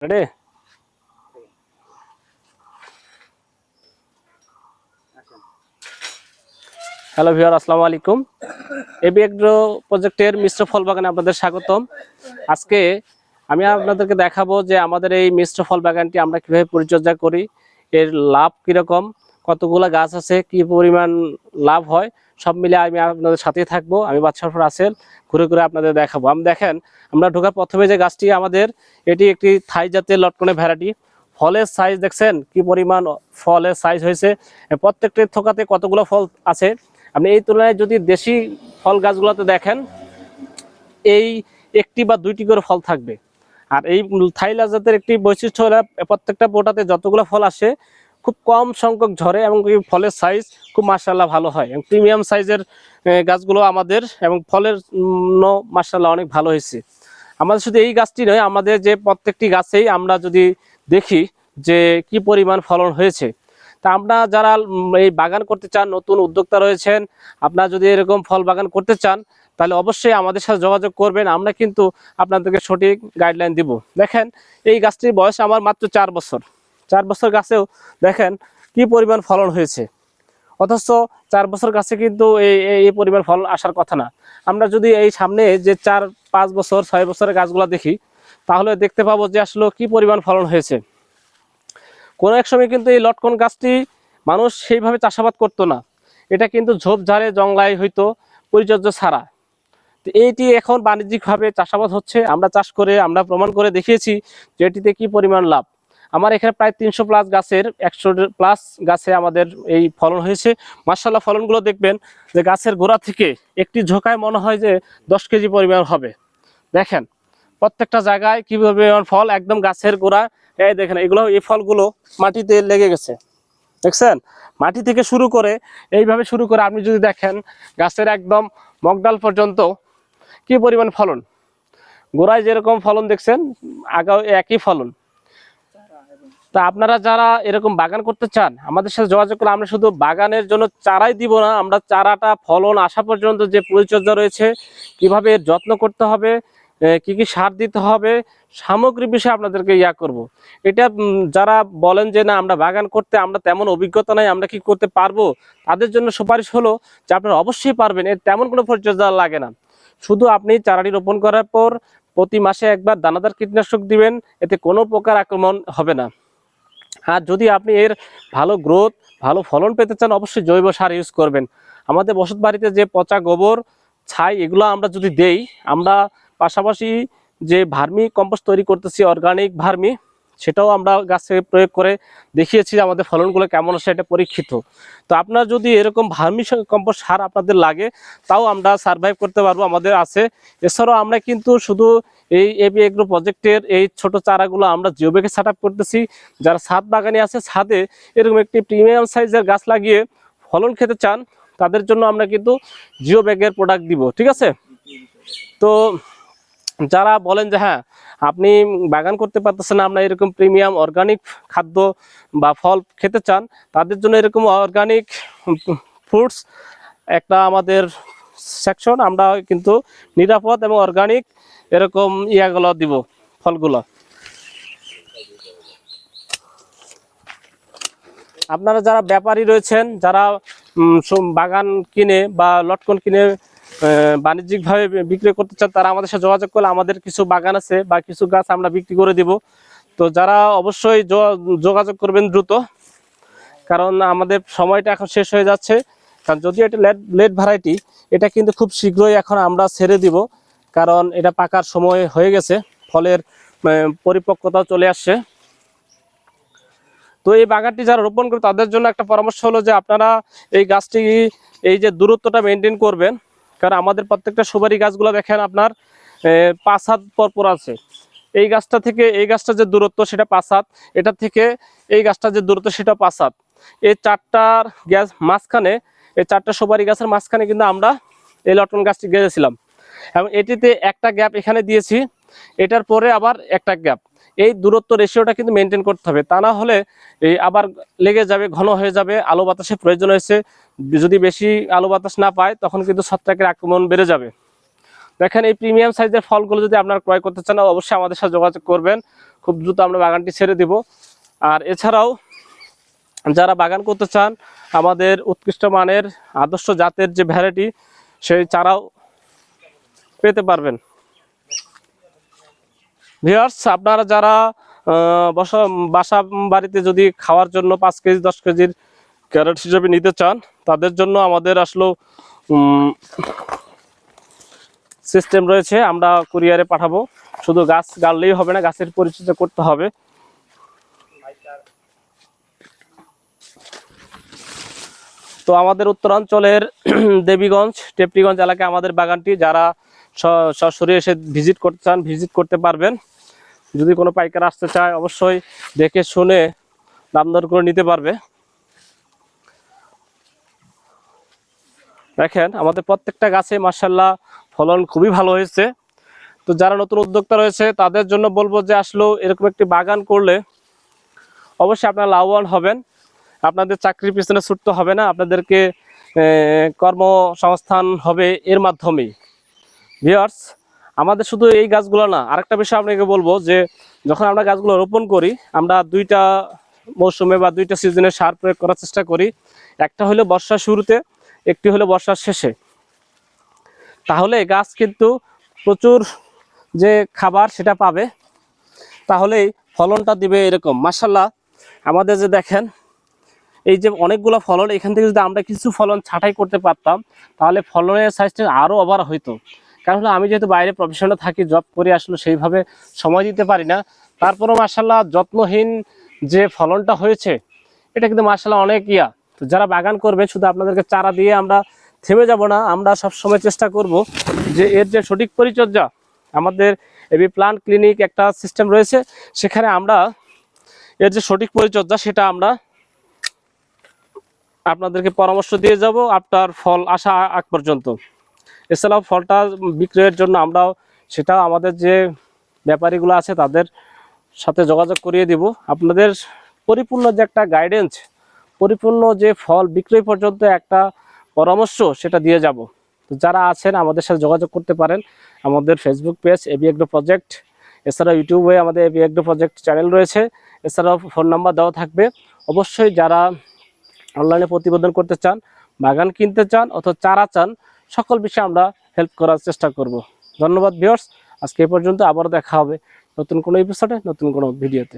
Ready. Hello viewer, আসসালামু আলাইকুম। AB agro প্রজেক্টের মিশ্র ফল বাগানে আপনাদের স্বাগতম। আজকে আমি আপনাদেরকে দেখাবো যে আমাদের এই মিশ্র ফল বাগানটি আমরা কিভাবে পরিচর্যা করি, এর লাভ কিরকম, কতগুলো গাছ আছে, কি পরিমাণ লাভ হয়, সব মিলে আমি আপনাদের সাথেই থাকবো। আমি বাদশাহ রাসেল, ঘুরে ঘুরে আপনাদের দেখাবো। দেখেন, আমরা ঢোকার প্রথমে যে গাছটি আমাদের, এটি একটি থাই জাতের লটকনে ভ্যারাইটি। ফলের সাইজ দেখছেন কি পরিমাণ ফলের সাইজ হয়েছে, প্রত্যেকটি থোকাতে কতগুলো ফল আছে। আপনি এই তুলনায় যদি দেশি ফল গাছগুলোতে দেখেন, এই একটি বা দুইটি করে ফল থাকবে। আর এই থাইলা জাতের একটি বৈশিষ্ট্য হলো প্রত্যেকটা বোটাতে যতগুলো ফল আসে খুব কম সংখ্যক ঝরে, এবং এই ফলের সাইজ খুব মাশাআল্লাহ ভালো হয়, এবং প্রিমিয়াম সাইজের গাছগুলো আমাদের, এবং ফলের মাশাআল্লাহ অনেক ভালো হয়েছে। আমাদের শুধু এই গাছটি নয়, আমাদের যে প্রত্যেকটি গাছেই আমরা যদি দেখি যে কি পরিমাণ ফলন হয়েছে। তা আমরা যারা এই বাগান করতে চান, নতুন উদ্যোক্তা রয়েছেন, আপনারা যদি এরকম ফল বাগান করতে চান, তাহলে অবশ্যই আমাদের সাথে যোগাযোগ করবেন। আমরা কিন্তু আপনাদেরকে সঠিক গাইডলাইন দিব। দেখেন, এই গাছটির বয়স আমার মাত্র 4 বছর। 4 বছর গাছেও দেখেন কি পরিমাণ ফলন হয়েছে, অথচ 4 বছর গাছে কিন্তু এই পরিমাণ ফল আসার কথা না। আমরা যদি এই সামনে যে 4, 5 বছর, 6 বছরের গাছগুলো দেখি, তাহলে দেখতে পাবো যে আসলে কি পরিমাণ ফলন হয়েছে। কোনো এক সময় কিন্তু এই লটকন গাছটি মানুষ সেইভাবে চাষাবাদ করতো না, এটা কিন্তু ঝোপঝাড়ে জংলায় হইতো, পরিচর্যা ছাড়া। তো এইটি এখন বাণিজ্যিকভাবে চাষাবাদ হচ্ছে। আমরা চাষ করে আমরা প্রমাণ করে দেখিয়েছি যে এটিতে কি পরিমাণ লাভ। আমার এখানে প্রায় 300+ গাছের 100+ গাছে আমাদের এই ফলন হয়েছে। মাশাআল্লাহ, ফলনগুলো দেখবেন যে গাছের গোড়া থেকে একটি ঝোঁকায় মনে হয় যে 10 কেজি পরিমাণ হবে। দেখেন প্রত্যেকটা জায়গায় কিভাবে ফল, একদম গাছের গোড়া। এই দেখেন, এগুলো এই ফলগুলো মাটিতে লেগে গেছে, দেখছেন? মাটি থেকে শুরু করে এইভাবে শুরু করে আপনি যদি দেখেন গাছের একদম মগডাল পর্যন্ত কি পরিমাণ ফলন। গোড়ায় যেরকম ফলন দেখছেন, আগাও একই ফলন। তা আপনারা যারা এরকম বাগান করতে চান, আমাদের সাথে যোগাযোগ করলে আমরা শুধু বাগানের জন্য চারাই দিব না, আমরা চারাটা ফলন আসা পর্যন্ত যে পরিচর্যা রয়েছে, কিভাবে এর যত্ন করতে হবে, কি কি সার দিতে হবে, সামগ্রিক বিষয়ে আপনাদেরকে করব। এটা যারা বলেন যে না, আমরা বাগান করতে আমরা তেমন অভিজ্ঞতা নাই, আমরা কি করতে পারবো, তাদের জন্য সুপারিশ হলো যে আপনারা অবশ্যই পারবেন। এর তেমন কোনো পরিচর্যা লাগে না। শুধু আপনি চারাটি রোপণ করার পর প্রতি মাসে একবার দানাদার কীটনাশক দিবেন, এতে কোনো প্রকার আক্রমণ হবে না। আর যদি আপনি এর ভালো গ্রোথ, ভালো ফলন পেতে চান, অবশ্যই জৈব সার ইউজ করবেন। আমাদের বসত বাড়িতে যে পচা গোবর, ছাই, এগুলো আমরা যদি দেই, আমরা পাশাপাশি যে ভার্মি কম্পোস্ট তৈরি করতেছি, অর্গানিক ভার্মি, সেটাও আমরা গাছে প্রয়োগ করে দেখিয়েছি আমাদের ফলনগুলো কেমন আসে, এটা পরীক্ষিত। তো আপনার যদি এরকম ভার্মি কম্পোস্ট সার আপনাদের লাগে, তাও আমরা সারভাইভ করতে পারবো, আমাদের আছে। এছাড়াও আমরা কিন্তু শুধু এই এবি এগ্রো প্রজেক্টের এই ছোট চারাগুলো আমরা জিও ব্যাগে সেট আপ করতেছি। যারা ছাদ বাগানে আছে, ছাদে এরকম একটি প্রিমিয়াম সাইজের গাছ লাগিয়ে ফলন খেতে চান, তাদের জন্য আমরা কিন্তু জিও ব্যাগের প্রোডাক্ট দিব, ঠিক আছে? তো যারা বলেন যে হ্যাঁ, আপনি বাগান করতে পারতেছেন না, আমরা এরকম প্রিমিয়াম অর্গানিক খাদ্য বা ফল খেতে চান, তাদের জন্য এরকম অর্গানিক ফ্রুটস একটা আমাদের সেকশন, আমরা কিন্তু নিরাপদ এবং অর্গানিক এরকম ইয়াগুলো দিব, ফলগুলো। আপনারা যারা ব্যাপারী রয়েছেন, যারা বাগান কিনে বা লটকন কিনে বাণিজ্যিকভাবে বিক্রি করতে চান, তারা আমাদের সাথে যোগাযোগ করলে আমাদের কিছু বাগান আছে বা কিছু গাছ আমরা বিক্রি করে দিব। তো যারা অবশ্যই যোগাযোগ করবেন দ্রুত, কারণ আমাদের সময়টা এখন শেষ হয়ে যাচ্ছে। কারণ যদি এটা লেট ভ্যারাইটি, এটা কিন্তু খুব শীঘ্রই এখন আমরা ছেড়ে দিব, কারণ এটা পাকার সময় হয়ে গেছে, ফলের পরিপক্কতাও চলে আসছে। তো এই বাগানটি যারা রোপণ করে, তাদের জন্য একটা পরামর্শ হলো যে আপনারা এই গাছটি, এই যে দূরত্বটা মেনটেন করবেন। কারণ আমাদের প্রত্যেকটা সুপারি গাছগুলো দেখেন আপনার 5 হাত পর আছে। এই গাছটা থেকে এই গাছটা যে দূরত্ব, সেটা 5 হাত। এটা থেকে এই গাছটা যে দূরত্ব, সেটা 5 হাত। এই 4টার গাছ মাঝখানে, এই 4টা সুপারি গাছের মাঝখানে কিন্তু আমরা এই লটকন গাছটি গেড়েছিলাম, এবং এটিতে একটা গ্যাপ এখানে দিয়েছি, এটার পরে আবার একটা গ্যাপ। এই দূরত্ব রেশিওটা কিন্তু মেনটেন করতে হবে, তা না হলে এই আবার লেগে যাবে, ঘন হয়ে যাবে। আলো বাতাসের প্রয়োজন হয়েছে, যদি বেশি আলো বাতাস না পায়, তখন কিন্তু ছত্রাকের আক্রমণ বেড়ে যাবে। দেখেন, এই প্রিমিয়াম সাইজের ফলগুলো যদি আপনারা ক্রয় করতে চান, অবশ্যই আমাদের সাথে যোগাযোগ করবেন। খুব খুব দ্রুত আমরা বাগানটি ছেড়ে দিব। আর এছাড়াও যারা বাগান করতে চান, আমাদের উৎকৃষ্ট মানের আদর্শ জাতের যে ভ্যারাইটি, সেই চারাও পেতে পারবেন। ভিউয়ার্স, আপনারা যারা বাসা বাড়িতে যদি খাওয়ার জন্য 5 কেজি 10 কেজির ক্যারেট হিসেবে নিতে চান, তাদের জন্য আমাদের আসলে সিস্টেম রয়েছে, আমরা কুরিয়ারে পাঠাবো। শুধু গাছ গাড়লেই হবে না, গাছের পরিচর্যা করতে হবে। তো আমাদের উত্তরাঞ্চলের দেবীগঞ্জ টেপরিগঞ্জ এলাকায় আমাদের বাগানটি, যারা সরাসরি এসে ভিজিট করতে চান ভিজিট করতে পারবেন। যদি কোনো পাইকার আসতে চায়, অবশ্যই দেখে শুনে দাম দর করে নিতে পারবে। দেখেন আমাদের প্রত্যেকটা গাছে মাশাআল্লাহ ফলন খুবই ভালো হয়েছে। তো যারা নতুন উদ্যোক্তা রয়েছে তাদের জন্য বলবো যে আসলেও এরকম একটি বাগান করলে অবশ্যই আপনারা লাভবান হবেন। আপনাদের চাকরির পিছনে ছুটতে হবে না, আপনাদেরকে কর্মসংস্থান হবে এর মাধ্যমেই। ভিউয়ার্স, আমাদের শুধু এই গাছগুলো না, আরেকটা বিষয় আপনাকে বলবো যে যখন আমরা গাছগুলো রোপণ করি, আমরা 2টা মৌসুমে বা 2টা সিজনে সার প্রয়োগ করার চেষ্টা করি। একটা হলো বর্ষার শুরুতে, একটি হলো বর্ষার শেষে। তাহলে গাছ কিন্তু প্রচুর যে খাবার সেটা পাবে, তাহলেই ফলনটা দিবে এরকম। মাশাআল্লাহ, আমাদের যে দেখেন এই যে অনেকগুলো ফলন, এখান থেকে যদি আমরা কিছু ফলন ছাঁটাই করতে পারতাম, তাহলে ফলনের সাইজটা আরও ওভার হইতো। কারণ আমি যেহেতু বাইরে প্রফেশনে থাকি, জব করে আসলে সেইভাবে সময় দিতে পারি না। তারপরও মাশাআল্লাহ যত্নহীন যে ফলনটা হয়েছে, এটা কিন্তু মাশাআল্লাহ অনেক তো যারা বাগান করবে, শুধু আপনাদেরকে চারা দিয়ে আমরা থেমে যাব না, আমরা সবসময় চেষ্টা করব যে এর যে সঠিক পরিচর্যা, আমাদের এবি প্লান্ট ক্লিনিক একটা সিস্টেম রয়েছে, সেখানে আমরা এর যে সঠিক পরিচর্যা সেটা আমরা আপনাদেরকে পরামর্শ দিয়ে যাব আপনার ফল আসা আগ পর্যন্ত। এছাড়াও ফলটা বিক্রয়ের জন্য আমরাও সেটাও আমাদের যে ব্যাপারীগুলো আছে তাদের সাথে যোগাযোগ করিয়ে দিব। আপনাদের পরিপূর্ণ যে একটা গাইডেন্স, পরিপূর্ণ যে ফল বিক্রয় পর্যন্ত একটা পরামর্শ, সেটা দিয়ে যাব। তো যারা আছেন আমাদের সাথে যোগাযোগ করতে পারেন। আমাদের Facebook page AB agro project, এছাড়াও ইউটিউবে আমাদের এবি এগ্রো প্রজেক্ট চ্যানেল রয়েছে, এছাড়াও ফোন নাম্বার দেওয়া থাকবে। অবশ্যই যারা অনলাইনে প্রতিবেদন করতে চান, বাগান কিনতে চান অথবা চারা চান, সকল বিষয়ে আমরা হেল্প করার চেষ্টা করব। ধন্যবাদ ভিউয়ার্স, আজকে এই পর্যন্ত। আবারও দেখা হবে নতুন কোনো এপিসোডে, নতুন কোনো ভিডিওতে।